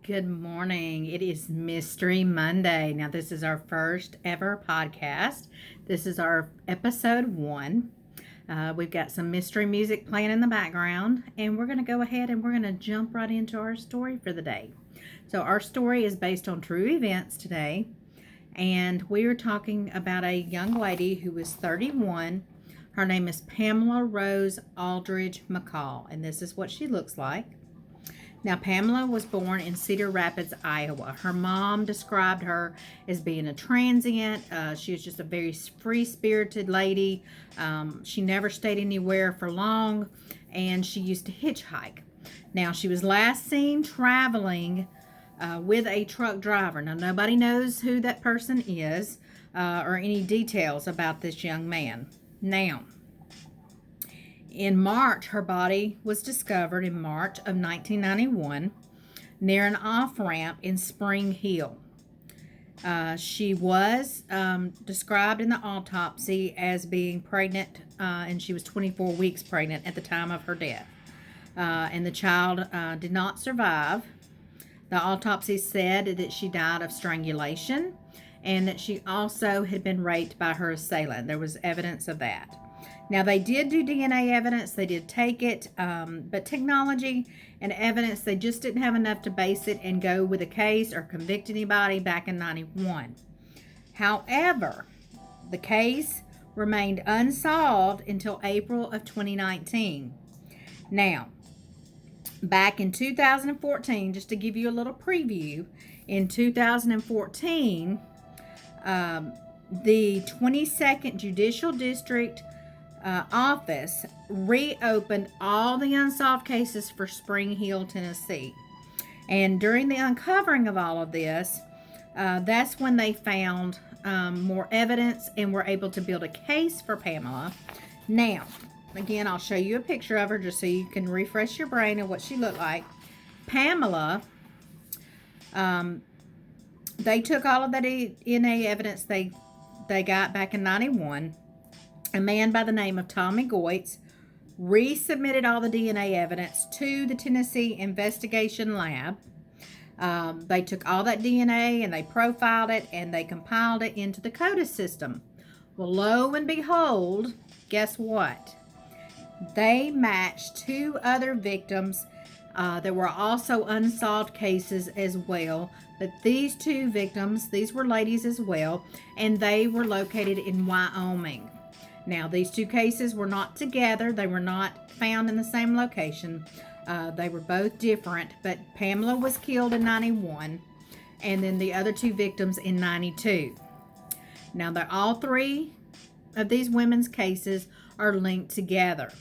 Good morning. It is Mystery Monday. Now, this is our first ever podcast. This is our episode 1. We've got some mystery music playing in the background, and we're going to go ahead and we're going to jump right into our story for the day. So, our story is based on true events today, and we are talking about a young lady who is 31. Her name is Pamela Rose Aldridge McCall, and this is what she looks like. Now, Pamela was born in Cedar Rapids, Iowa. Her mom described her as being a transient. She was just a very free-spirited lady. She never stayed anywhere for long, and she used to hitchhike. Now, she was last seen traveling with a truck driver. Now, nobody knows who that person is or any details about this young man. Now, in March, her body was discovered in March of 1991 near an off-ramp in Spring Hill. She was described in the autopsy as being pregnant, and she was 24 weeks pregnant at the time of her death. And the child did not survive. The autopsy said that she died of strangulation and that she also had been raped by her assailant. There was evidence of that. Now, they did do DNA evidence. They did take it, but technology and evidence, they just didn't have enough to base it and go with a case or convict anybody back in 91. However, the case remained unsolved until April of 2019. Now, back in 2014, just to give you a little preview, in 2014, the 22nd Judicial District office reopened all the unsolved cases for Spring Hill, Tennessee. And during the uncovering of all of this, that's when they found more evidence and were able to build a case for Pamela. Now, again, I'll show you a picture of her just so you can refresh your brain of what she looked like. Pamela, they took all of that DNA evidence they got back in 91. A man by the name of Tommy Goetz resubmitted all the DNA evidence to the Tennessee Investigation Lab. They took all that DNA and they profiled it and they compiled it into the CODIS system. Well, lo and behold, guess what? They matched 2 other victims. There were also unsolved cases as well, but these 2 victims, these were ladies as well, and they were located in Wyoming. Now, these 2 cases were not together. They were not found in the same location. They were both different, but Pamela was killed in 91, and then the other 2 victims in 92. Now, all 3 of these women's cases are linked together.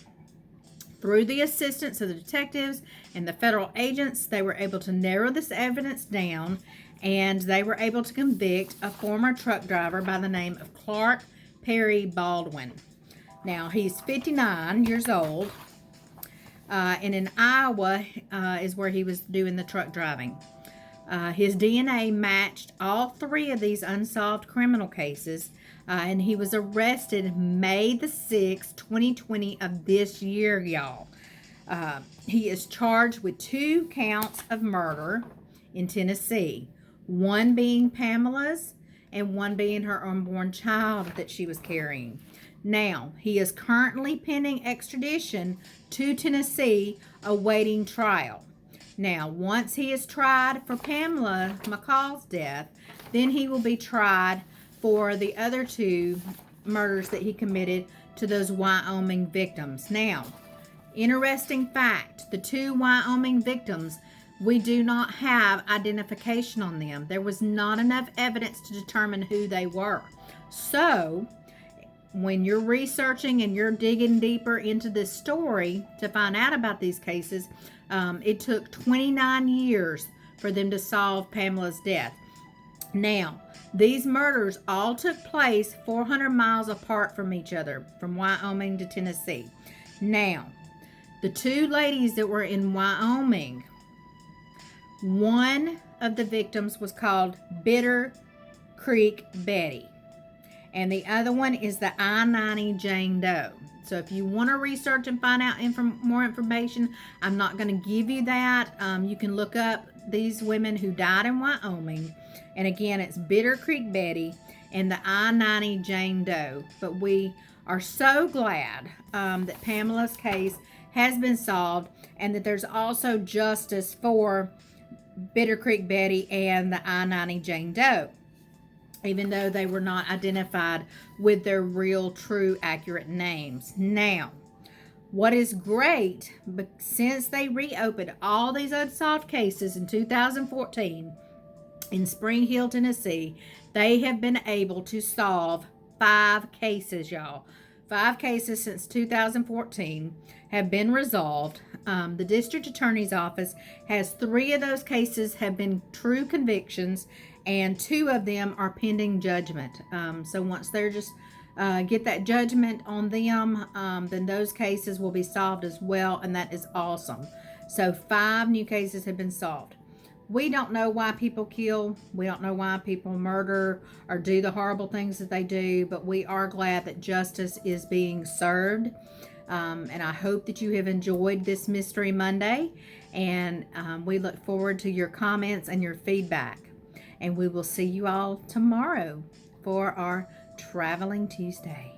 Through the assistance of the detectives and the federal agents, they were able to narrow this evidence down, and they were able to convict a former truck driver by the name of Clark Perry Baldwin. Now, he's 59 years old, and in Iowa is where he was doing the truck driving. His DNA matched all 3 of these unsolved criminal cases, and he was arrested May the 6th, 2020 of this year, y'all. He is charged with 2 counts of murder in Tennessee, one being Pamela's and one being her unborn child that she was carrying. Now, he is currently pending extradition to Tennessee, awaiting trial. Now, once he is tried for Pamela McCall's death, then he will be tried for the other 2 murders that he committed to those Wyoming victims. Now, interesting fact, the 2 Wyoming victims, we do not have identification on them. There was not enough evidence to determine who they were. So, when you're researching and you're digging deeper into this story to find out about these cases, it took 29 years for them to solve Pamela's death. Now, these murders all took place 400 miles apart from each other, from Wyoming to Tennessee. Now, the 2 ladies that were in Wyoming, one of the victims was called Bitter Creek Betty, and the other one is the I-90 Jane Doe. So if you want to research and find out more information, I'm not going to give you that. You can look up these women who died in Wyoming. And again, it's Bitter Creek Betty and the I-90 Jane Doe. But we are so glad that Pamela's case has been solved and that there's also justice for Bitter Creek Betty and the I-90 Jane Doe, even though they were not identified with their real, true, accurate names. Now, what is great, but since they reopened all these unsolved cases in 2014 in Spring Hill, Tennessee, they have been able to solve 5 cases, y'all. 5 cases since 2014 have been resolved. The district attorney's office has 3 of those cases have been true convictions, and 2 of them are pending judgment. So once they're just get that judgment on them, then those cases will be solved as well, and that is awesome. So 5 new cases have been solved. We don't know why people kill. We don't know why people murder or do the horrible things that they do, but we are glad that justice is being served. And I hope that you have enjoyed this Mystery Monday, and we look forward to your comments and your feedback. And we will see you all tomorrow for our Traveling Tuesday.